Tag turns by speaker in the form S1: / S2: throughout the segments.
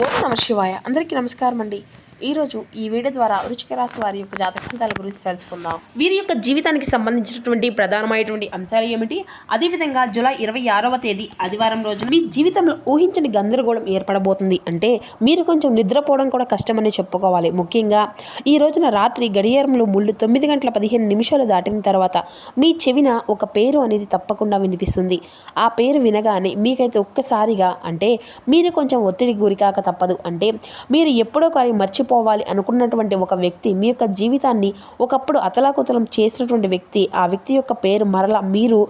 S1: ఓం నమ శివాయ. అందరికీ నమస్కారం అండి. ఈరోజు ఈ వీడియో ద్వారా వృశ్చిక రాశి వారి యొక్క జాతకాల గురించి తెలుసుకుందాం. వీరి యొక్క జీవితానికి సంబంధించినటువంటి ప్రధానమైనటువంటి అంశాలు ఏమిటి, అదేవిధంగా జూలై 26వ తేదీ ఆదివారం రోజున మీ జీవితంలో ఊహించని గందరగోళం ఏర్పడబోతుంది. అంటే మీరు కొంచెం నిద్రపోవడం కూడా కష్టమని చెప్పుకోవాలి. ముఖ్యంగా ఈ రోజున రాత్రి గడియారంలో 9:15 దాటిన తర్వాత మీ చెవిన ఒక పేరు అనేది తప్పకుండా వినిపిస్తుంది. ఆ పేరు వినగానే మీకైతే ఒక్కసారిగా అంటే మీరు కొంచెం ఒత్తిడి గురికాక తప్పదు. అంటే మీరు ఎప్పుడో కానీ మర్చిపోవాలి అనుకున్నటువంటి ఒక వ్యక్తి, మీ యొక్క జీవితాన్ని ఒకప్పుడు అతలాకుతలం చేసినటువంటి వ్యక్తి, ఆ వ్యక్తి యొక్క పేరు మరలా మీరు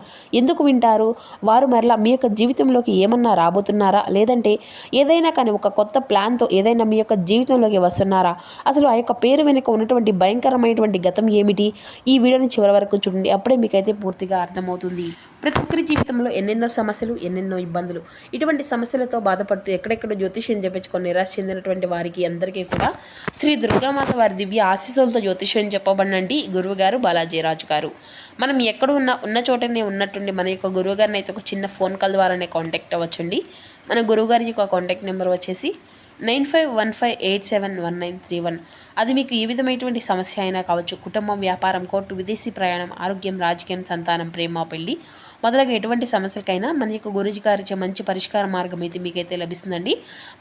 S1: ఎందుకు వింటారు? వారు మరలా మీ యొక్క జీవితంలోకి ఏమన్నా రాబోతున్నారా, లేదంటే ఏదైనా కానీ ఒక కొత్త ప్లాన్తో ఏదైనా మీ యొక్క జీవితంలోకి వస్తున్నారా? అసలు ఆ యొక్క పేరు వెనుక ఉన్నటువంటి భయంకరమైనటువంటి గతం ఏమిటి? ఈ వీడియోని చివరి వరకు చూడండి, అప్పుడే మీకైతే పూర్తిగా అర్థమవుతుంది. ప్రతి ఒక్కరి జీవితంలో ఎన్నెన్నో సమస్యలు, ఎన్నెన్నో ఇబ్బందులు, ఇటువంటి సమస్యలతో బాధపడుతూ ఎక్కడెక్కడో జ్యోతిష్యం చెప్పించుకొని నిరాశ చెందినటువంటి వారికి అందరికీ కూడా శ్రీ దుర్గామాత వారి దివ్య ఆశీస్సులతో జ్యోతిష్యం చెప్పబడినండి గురువుగారు బాలాజీరాజు గారు. మనం ఎక్కడ ఉన్న చోటనే ఉన్నట్టుండి మన యొక్క గురువుగారిని అయితే ఒక చిన్న ఫోన్ కాల్ ద్వారానే కాంటాక్ట్ అవ్వచ్చండి. మన గురువుగారి యొక్క కాంటాక్ట్ నెంబర్ వచ్చేసి 9515871931. అది మీకు ఏ విధమైనటువంటి సమస్య అయినా కావచ్చు, కుటుంబం, వ్యాపారం, కోర్టు, విదేశీ ప్రయాణం, ఆరోగ్యం, రాజకీయం, సంతానం, ప్రేమ, పెళ్లి మొదలగా ఎటువంటి సమస్యలకైనా మన యొక్క గురుజీ గారిచే మంచి పరిష్కార మార్గం అయితే మీకైతే లభిస్తుందండి.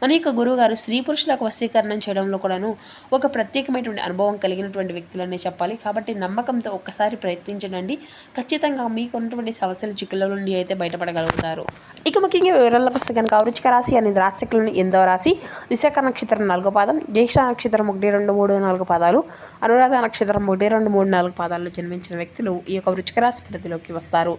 S1: మన యొక్క గురువు గారు స్త్రీ పురుషులకు వశీకరణం చేయడంలో కూడాను ఒక ప్రత్యేకమైనటువంటి అనుభవం కలిగినటువంటి వ్యక్తులనే చెప్పాలి. కాబట్టి నమ్మకంతో ఒక్కసారి ప్రయత్నించండి, ఖచ్చితంగా మీకు ఉన్నటువంటి సమస్యల చిక్కుల నుండి అయితే బయటపడగలుగుతారు. ఇక ముఖ్యంగా వివరాలకు వస్తే కనుక వృశ్చిక రాశి అనేది రాశికులను 8వ రాశి, విశాఖ నక్షత్రం 4వ పాదం, జ్యేష్ఠ నక్షత్రం 1, 2, 3, 4 పాదాలు, అనురాధ నక్షత్రం 1, 2, 3, 4 పాదాల్లో జన్మించిన వ్యక్తులు ఈ యొక్క వృశ్చిక రాశి పరిధిలోకి వస్తారు.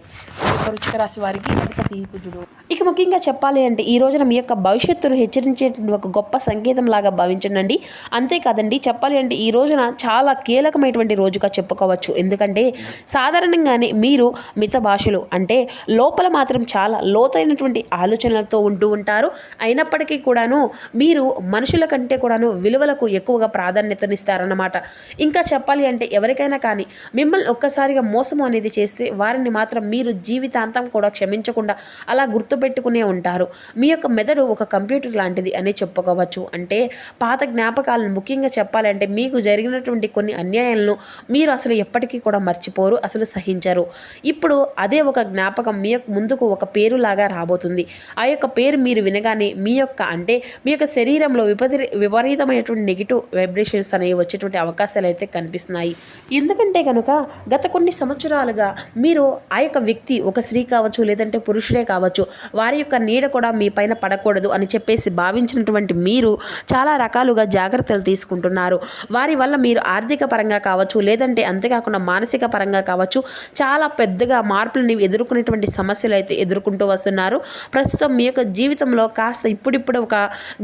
S1: వృశ్చిక రాశి వారికి అధిపతి బుధుడు. ఇక ముఖ్యంగా చెప్పాలి అంటే ఈ రోజున మీ యొక్క భవిష్యత్తును హెచ్చరించేటువంటి ఒక గొప్ప సంకేతం లాగా భావించండి. అంతేకాదండి, చెప్పాలి అంటే ఈ రోజున చాలా కీలకమైనటువంటి రోజుగా చెప్పుకోవచ్చు. ఎందుకంటే సాధారణంగానే మీరు మిత భాషలు అంటే లోపల మాత్రం చాలా లోతైనటువంటి ఆలోచనలతో ఉంటూ ఉంటారు. అయినప్పటికీ కూడాను మీరు మనుషుల కంటే కూడాను విలువలకు ఎక్కువగా ప్రాధాన్యతనిస్తారన్నమాట. ఇంకా చెప్పాలి అంటే ఎవరికైనా కానీ మిమ్మల్ని ఒక్కసారిగా మోసము అనేది చేస్తే వారిని మాత్రం మీరు జీవితాంతం కూడా క్షమించకుండా అలా గుర్తుపెట్టుకునే ఉంటారు. మీ యొక్క మెదడు ఒక కంప్యూటర్ లాంటిది అని చెప్పుకోవచ్చు. అంటే పాత జ్ఞాపకాలను, ముఖ్యంగా చెప్పాలంటే మీకు జరిగినటువంటి కొన్ని అన్యాయాలను మీరు అసలు ఎప్పటికీ కూడా మర్చిపోరు, అసలు సహించరు. ఇప్పుడు అదే ఒక జ్ఞాపకం మీ యొక్క ముందుకు ఒక పేరులాగా రాబోతుంది. ఆ యొక్క పేరు మీరు వినగానే మీ యొక్క శరీరంలో విపరీతమైనటువంటి నెగిటివ్ వైబ్రేషన్స్ అనేవి వచ్చేటువంటి అవకాశాలు అయితే కనిపిస్తున్నాయి. ఎందుకంటే కనుక గత కొన్ని సంవత్సరాలుగా మీరు ఆ యొక్క వ్యక్తి ఒక స్త్రీ కావచ్చు, లేదంటే పురుషుడే కావచ్చు, వారి యొక్క నీడ కూడా మీ పైన పడకూడదు అని చెప్పేసి భావించినటువంటి మీరు చాలా రకాలుగా జాగ్రత్తలు తీసుకుంటున్నారు. వారి వల్ల మీరు ఆర్థిక పరంగా కావచ్చు, లేదంటే అంతేకాకుండా మానసిక పరంగా కావచ్చు, చాలా పెద్దగా మార్పులను ఎదుర్కొనేటువంటి సమస్యలు అయితే ఎదుర్కొంటూ వస్తున్నారు. ప్రస్తుతం మీ యొక్క జీవితంలో కాస్త ఇప్పుడిప్పుడు ఒక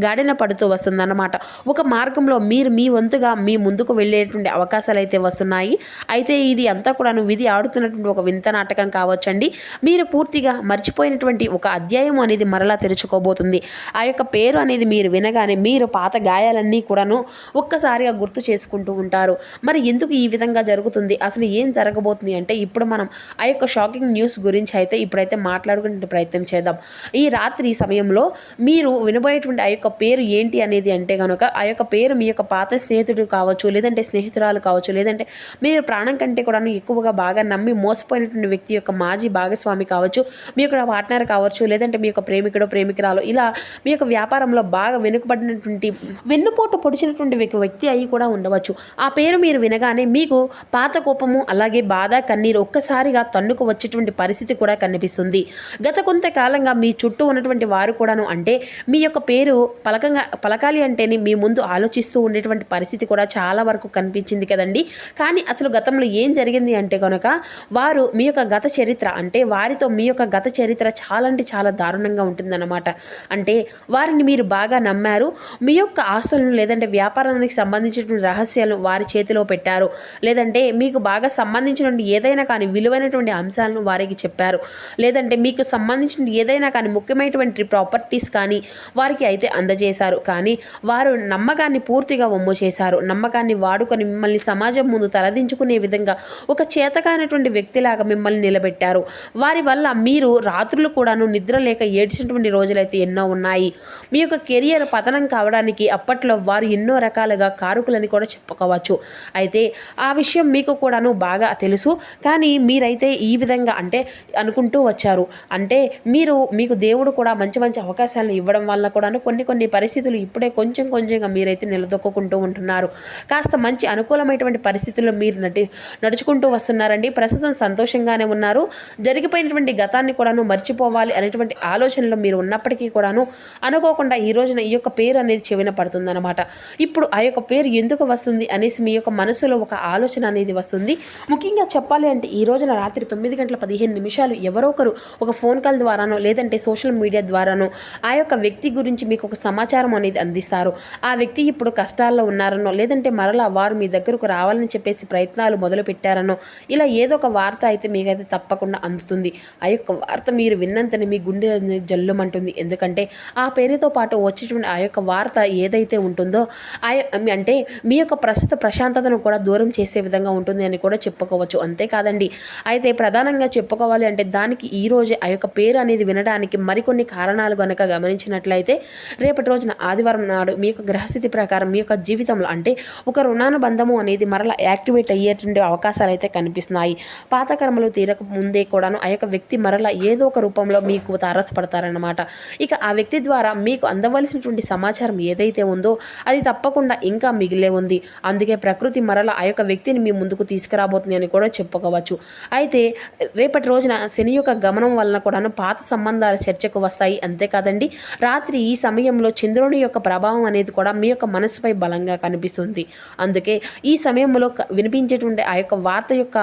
S1: గాడిన పడుతూ వస్తుందన్నమాట. ఒక మార్గంలో మీరు మీ వంతుగా మీ ముందుకు వెళ్ళేటువంటి అవకాశాలు అయితే వస్తున్నాయి. అయితే ఇది అంతా కూడాను విధి ఆడుతున్నటువంటి ఒక వింత నాటకం కావచ్చండి. మీరు పూర్తిగా మర్చిపోయినటువంటి ఒక అధ్యాయం అనేది మరలా తెరుచుకోబోతుంది. ఆ యొక్క పేరు అనేది మీరు వినగానే మీరు పాత గాయాలన్నీ కూడాను ఒక్కసారిగా గుర్తు చేసుకుంటూ ఉంటారు. మరి ఎందుకు ఈ విధంగా జరుగుతుంది, అసలు ఏం జరగబోతుంది అంటే ఇప్పుడు మనం ఆ యొక్క షాకింగ్ న్యూస్ గురించి అయితే ఇప్పుడైతే మాట్లాడుకునే ప్రయత్నం చేద్దాం. ఈ రాత్రి సమయంలో మీరు వినబోయేటువంటి ఆ యొక్క పేరు ఏంటి అనేది అంటే కనుక ఆ యొక్క పేరు మీ యొక్క పాత స్నేహితుడు కావచ్చు, లేదంటే స్నేహితురాలు కావచ్చు, లేదంటే మీరు ప్రాణం కంటే కూడా ఎక్కువగా బాగా నమ్మి మోసపోయినటువంటి వ్యక్తి యొక్క మాజీ భాగస్వామి కావచ్చు, మీ యొక్క పార్ట్నర్ కావచ్చు, లేదంటే మీ యొక్క ప్రేమికుడు, ప్రేమికురాలు, ఇలా మీ యొక్క వ్యాపారంలో బాగా వెన్నుపోటు పొడిచినటువంటి వ్యక్తి అయి కూడా ఉండవచ్చు. ఆ పేరు మీరు వినగానే మీకు పాత కోపము, అలాగే బాధ, కన్నీరు ఒక్కసారిగా తన్నుకు వచ్చేటువంటి పరిస్థితి కూడా కనిపిస్తుంది. గత కొంతకాలంగా మీ చుట్టూ ఉన్నటువంటి వారు కూడాను అంటే మీ యొక్క పేరు పలకాలి అంటేనే మీ ముందు ఆలోచిస్తూ ఉండేటువంటి పరిస్థితి కూడా చాలా వరకు కనిపించింది కదండి. కానీ అసలు గతంలో ఏం జరిగింది అంటే కనుక వారు మీ యొక్క గత చరిత్ర అంటే వారితో మీ యొక్క గత చరిత్ర చాలా అంటే చాలా దారుణంగా ఉంటుందన్నమాట. అంటే వారిని మీరు బాగా నమ్మారు, మీ యొక్క ఆస్తులను లేదంటే వ్యాపారానికి సంబంధించినటువంటి రహస్యాలను వారి చేతిలో పెట్టారు, లేదంటే మీకు బాగా సంబంధించినటువంటి ఏదైనా కానీ విలువైనటువంటి అంశాలను వారికి చెప్పారు, లేదంటే మీకు సంబంధించిన ఏదైనా కానీ ముఖ్యమైనటువంటి ప్రాపర్టీస్ కానీ వారికి అయితే అందజేశారు. కానీ వారు నమ్మకాన్ని పూర్తిగా వమ్ము చేశారు. నమ్మకాన్ని వాడుకొని మిమ్మల్ని సమాజం ముందు తలదించుకునే విధంగా ఒక చేతకానటువంటి వ్యక్తిలాగా మిమ్మల్ని నిలబెట్టారు. వారి వల్ల మీరు రాత్రులు కూడాను నిద్ర లేక ఏడ్చినటువంటి రోజులైతే ఎన్నో ఉన్నాయి. మీ యొక్క కెరియర్ పతనం కావడానికి అప్పట్లో వారు ఎన్నో రకాలుగా కారకులని కూడా చెప్పుకోవచ్చు. అయితే ఆ విషయం మీకు కూడాను బాగా తెలుసు. కానీ మీరైతే ఈ విధంగా అంటే అనుకుంటూ వచ్చారు. అంటే మీకు దేవుడు కూడా మంచి మంచి అవకాశాలను ఇవ్వడం వల్ల కూడాను కొన్ని పరిస్థితులు ఇప్పుడే కొంచెంగా మీరైతే నిలదొక్కుంటూ ఉంటున్నారు. కాస్త మంచి అనుకూలమైనటువంటి పరిస్థితుల్లో మీరు నడుచుకుంటూ వస్తున్నారండి. ప్రస్తుతం సంతోషంగానే ఉన్నారు. జరిగిపోయినటువంటి గతాన్ని కూడాను మర్చిపోవాలి అనేటువంటి ఆలోచనలో మీరు ఉన్నప్పటికీ కూడాను అనుకోకుండా ఈ రోజున ఈ యొక్క పేరు అనేది చెవిన పడుతుందన్నమాట. ఇప్పుడు ఆ యొక్క పేరు ఎందుకు వస్తుంది అనేసి మీ యొక్క మనసులో ఒక ఆలోచన అనేది వస్తుంది. ముఖ్యంగా చెప్పాలి అంటే ఈ రోజున రాత్రి 9:15 ఎవరో ఒకరు ఒక ఫోన్ కాల్ ద్వారానో లేదంటే సోషల్ మీడియా ద్వారానో ఆ యొక్క వ్యక్తి గురించి మీకు ఒక సమాచారం అనేది అందిస్తారు. ఆ వ్యక్తి ఇప్పుడు కష్టాల్లో ఉన్నారనో లేదంటే మరలా వారు మీ దగ్గరకు రావాలని చెప్పేసి ప్రయత్నాలు మొదలు పెట్టారనో ఇలా ఏదో ఒక వార్త అయితే మీకైతే తప్పకుండా అందుతుంది. ఆ యొక్క వార్త మీరు విన్నంతనే మీ గుండె జల్లుమంటుంది. ఎందుకంటే ఆ పేరుతో పాటు వచ్చేటువంటి ఆ యొక్క వార్త ఏదైతే ఉంటుందో అంటే మీ యొక్క ప్రస్తుత ప్రశాంతతను కూడా దూరం చేసే విధంగా ఉంటుంది అని కూడా చెప్పుకోవచ్చు. అంతేకాదండి, అయితే ప్రధానంగా చెప్పుకోవాలి అంటే దానికి ఈ రోజే ఆ యొక్క పేరు అనేది వినడానికి మరికొన్ని కారణాలు కనుక గమనించినట్లయితే రేపటి రోజున ఆదివారం నాడు మీ యొక్క గ్రహస్థితి ప్రకారం మీ యొక్క జీవితంలో అంటే ఒక రుణానుబంధము అనేది మరలా యాక్టివేట్ అయ్యేటువంటి అవకాశాలు అయితే కనిపిస్తున్నాయి. పాత కర్మలు తీరక ముందే కూడాను ఆ యొక్క వ్యక్తి మరలా ఏదో ఒక రూపంలో మీకు తారసపడతారన్నమాట. ఇక ఆ వ్యక్తి ద్వారా మీకు అందవలసినటువంటి సమాచారం ఏదైతే ఉందో అది తప్పకుండా ఇంకా మిగిలే ఉంది. అందుకే ప్రకృతి మరలా ఆ యొక్క వ్యక్తిని మీ ముందుకు తీసుకురాబోతుంది అని కూడా చెప్పుకోవచ్చు. అయితే రేపటి రోజున శని యొక్క గమనం వలన కూడాను పాత సంబంధాలు చర్చకు వస్తాయి. అంతేకాదండి, రాత్రి ఈ సమయంలో చంద్రుని యొక్క ప్రభావం అనేది కూడా మీ యొక్క మనసుపై బలంగా కనిపిస్తుంది. అందుకే ఈ సమయంలో వినిపించేటువంటి ఆ యొక్క వార్త యొక్క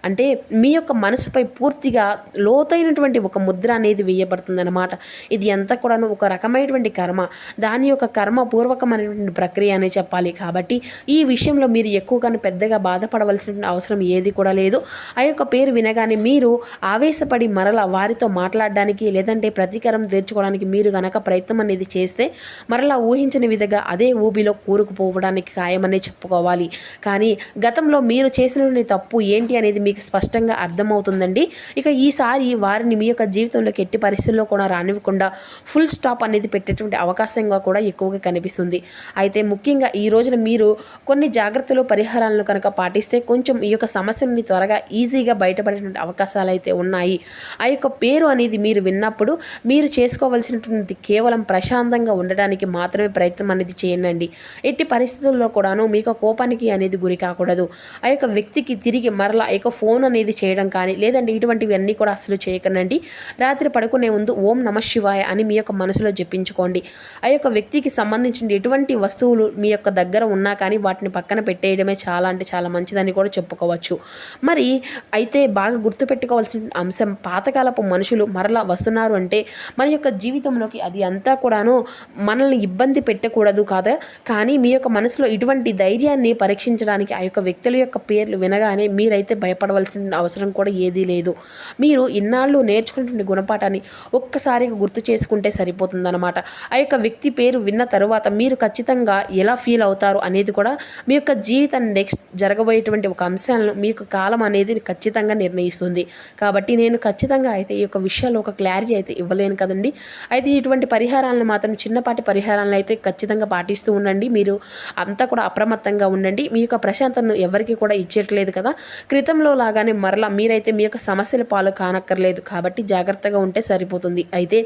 S1: అంటే మీ యొక్క మనసుపై పూర్తిగా లోతైనటువంటి ఒక ముద్ర అనేది వేయబడుతుంది అన్నమాట. ఇది అంతా కూడాను ఒక రకమైనటువంటి కర్మ, దాని యొక్క కర్మ పూర్వకమైనటువంటి ప్రక్రియ అనే చెప్పాలి. కాబట్టి ఈ విషయంలో మీరు ఎక్కువగానే పెద్దగా బాధపడవలసిన అవసరం ఏది కూడా లేదు. ఆ యొక్క పేరు వినగానే మీరు ఆవేశపడి మరలా వారితో మాట్లాడడానికి లేదంటే ప్రతీకారం తీర్చుకోవడానికి మీరు గనక ప్రయత్నం అనేది చేస్తే మరలా ఊహించని విధంగా అదే ఊబిలో కూరుకుపోవడానికి ఖాయమనే చెప్పుకోవాలి. కానీ గతంలో మీరు చేసినటువంటి తప్పు ఏంటి అనేది మీకు స్పష్టంగా అర్థమవుతుందండి. ఇక ఈసారి వారిని మీ యొక్క జీవితంలోకి ఎట్టి పరిస్థితుల్లో కూడా రానివ్వకుండా ఫుల్ స్టాప్ అనేది పెట్టేటువంటి అవకాశంగా కూడా ఎక్కువగా కనిపిస్తుంది. అయితే ముఖ్యంగా ఈ రోజున మీరు కొన్ని జాగ్రత్తలు పరిహారాలను కనుక పాటిస్తే కొంచెం ఈ యొక్క సమస్య నుండి త్వరగా ఈజీగా బయటపడేటువంటి అవకాశాలు అయితే ఉన్నాయి. ఆ యొక్క పేరు అనేది మీరు విన్నప్పుడు మీరు చేసుకోవాల్సినటువంటి కేవలం ప్రశాంతంగా ఉండడానికి మాత్రమే ప్రయత్నం అనేది చేయండి. ఎట్టి పరిస్థితుల్లో కూడాను మీకు కోపానికి అనేది గురి కాకూడదు. ఆ యొక్క వ్యక్తికి తిరిగి మరలా ఆ యొక్క ఫోన్ అనేది చేయడం కానీ లేదంటే ఇటువంటివి అన్నీ కూడా అసలు చేయకండి. రాత్రి పడుకునే ముందు ఓం నమః శివాయ అని మీ యొక్క మనసులో జపించుకోండి. ఆ యొక్క వ్యక్తికి సంబంధించిన ఎటువంటి వస్తువులు మీ యొక్క దగ్గర ఉన్నా కానీ వాటిని పక్కన పెట్టేయడమే చాలా అంటే చాలా మంచిదని కూడా చెప్పుకోవచ్చు. మరి అయితే బాగా గుర్తుపెట్టుకోవాల్సిన అంశం, పాతకాలపు మనుషులు మరలా వస్తున్నారు అంటే మన యొక్క జీవితంలోకి అది అంతా కూడాను మనల్ని ఇబ్బంది పెట్టకూడదు కదా. కానీ మీ యొక్క మనసులో ఇటువంటి ధైర్యాన్ని పరీక్షించడానికి ఆ యొక్క వ్యక్తుల యొక్క పేర్లు వినగానే మీరైతే భయపడవలసిన అవసరం కూడా ఏదీ లేదు. మీరు ఇన్నాళ్ళు నేర్చుకున్నటువంటి గుణపాఠాన్ని ఒక్కసారిగా గుర్తు చేసుకుంటే సరిపోతుందన్నమాట. ఆ యొక్క వ్యక్తి పేరు విన్న తరువాత మీరు ఖచ్చితంగా ఎలా ఫీల్ అవుతారు అనేది కూడా మీ యొక్క జీవితాన్ని నెక్స్ట్ జరగబోయేటువంటి ఒక అంశాలను మీ యొక్క కాలం అనేది ఖచ్చితంగా నిర్ణయిస్తుంది. కాబట్టి నేను ఖచ్చితంగా అయితే ఈ యొక్క విషయాల్లో ఒక క్లారిటీ అయితే ఇవ్వలేను కదండి. అయితే ఇటువంటి పరిహారాలను మాత్రం చిన్నపాటి పరిహారాలను అయితే ఖచ్చితంగా పాటిస్తూ ఉండండి. మీరు అంతా కూడా అప్రమత్తంగా ఉండండి. మీ యొక్క ప్రశాంతతను ఎవరికి కూడా ఇచ్చేట్లేదు కదా. క్రితంలో లాగానే మరలా మీరైతే మీ యొక్క సమస్యల పాలు కానక్కర్లేదు. కాబట్టి జాగ్రత్తగా ఉంటే సరిపోతుంది. అయితే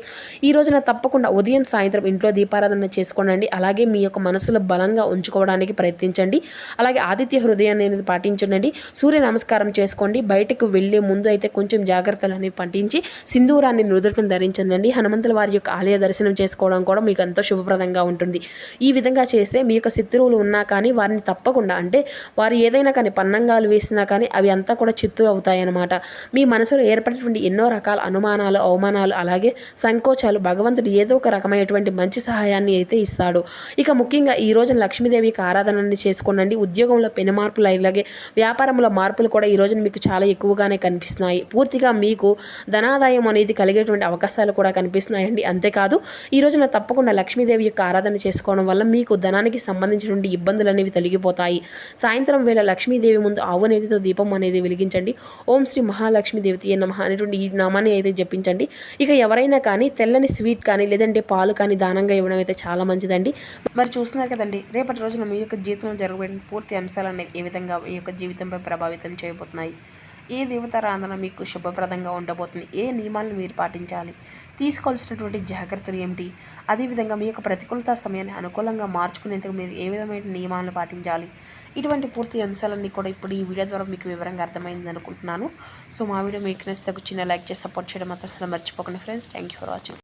S1: ఈ రోజున తప్పకుండా ఉదయం సాయంత్రం ఇంట్లో దీపారాధన చేసుకోండి. అలాగే మీ యొక్క మనసులో బలంగా ఉంచుకోవడానికి ప్రయత్నించండి. అలాగే ఆదిత్య హృదయాన్ని అనేది పాటించండి. సూర్య నమస్కారం చేసుకోండి. బయటకు వెళ్ళే ముందు అయితే కొంచెం జాగ్రత్తలు అనేవి పాటించి సింధూరాన్ని నుదుటను ధరించండి. హనుమంతుల వారి యొక్క ఆలయ దర్శనం చేసుకోవడం కూడా మీకు ఎంతో శుభప్రదంగా ఉంటుంది. ఈ విధంగా చేస్తే మీ యొక్క శత్రువులు ఉన్నా కానీ వారిని తప్పకుండా అంటే వారు ఏదైనా కానీ పన్నంగాలు వేసినా కానీ అవి అంతా కూడా చిత్తు అవుతాయన్నమాట. మీ మనసులో ఏర్పడేటువంటి ఎన్నో రకాల అనుమానాలు, అవమానాలు, అలాగే సంకోచాలు భగవంతుడు ఏదో ఒక రకమైనటువంటి మంచి సహాయాన్ని అయితే ఇస్తాడు. ఇక ముఖ్యంగా ఈ రోజున లక్ష్మీదేవికి ఆరాధనని చేసుకోండి. ఉద్యోగంలో పెను మార్పులు, అలాగే వ్యాపారంలో మార్పులు కూడా ఈ రోజున మీకు చాలా ఎక్కువగానే కనిపిస్తున్నాయి. పూర్తిగా మీకు ధనాదాయం అనేది కలిగేటువంటి అవకాశాలు కూడా కనిపిస్తున్నాయండి. అంతేకాదు ఈ రోజున తప్పకుండా లక్ష్మీదేవి యొక్క ఆరాధన చేసుకోవడం వల్ల మీకు ధనానికి సంబంధించినటువంటి ఇబ్బందులు అనేవి తొలగిపోతాయి. సాయంత్రం వేళ లక్ష్మీదేవి ముందు ఆవు నేతితో దీపం అనేది వెలిగించండి. ఓం శ్రీ మహాలక్ష్మీదేవి గణపతియే నమః అనేటువంటి ఈ నామాన్ని అయితే జపించండి. ఇక ఎవరైనా కానీ తెల్లని స్వీట్ కానీ లేదంటే పాలు కానీ దానంగా ఇవ్వడం అయితే చాలా మంచిదండి. మరి చూస్తున్నారు కదండి, రేపటి రోజున మీ యొక్క జీవితంలో జరగబోయే పూర్తి అంశాలనేవి ఏ విధంగా మీ యొక్క జీవితంపై ప్రభావితం చేయబోతున్నాయి, ఏ దేవతారాధన మీకు శుభప్రదంగా ఉండబోతుంది, ఏ నియమాలను మీరు పాటించాలి, తీసుకోవాల్సినటువంటి జాగ్రత్తలు ఏమిటి, అదేవిధంగా మీ యొక్క ప్రతికూలత సమయాన్ని అనుకూలంగా మార్చుకునేందుకు మీరు ఏ విధమైన నియమాలను పాటించాలి, ఇటువంటి పూర్తి అంశాలన్నీ కూడా ఇప్పుడు ఈ వీడియో ద్వారా మీకు వివరంగా అర్థమైంది అనుకుంటున్నాను. సో మా వీడియో మీకు నచ్చితే చిన్న లైక్ చేసి సపోర్ట్ చేయడం మాత్రం మర్చిపోకండి friends. Thank you for watching.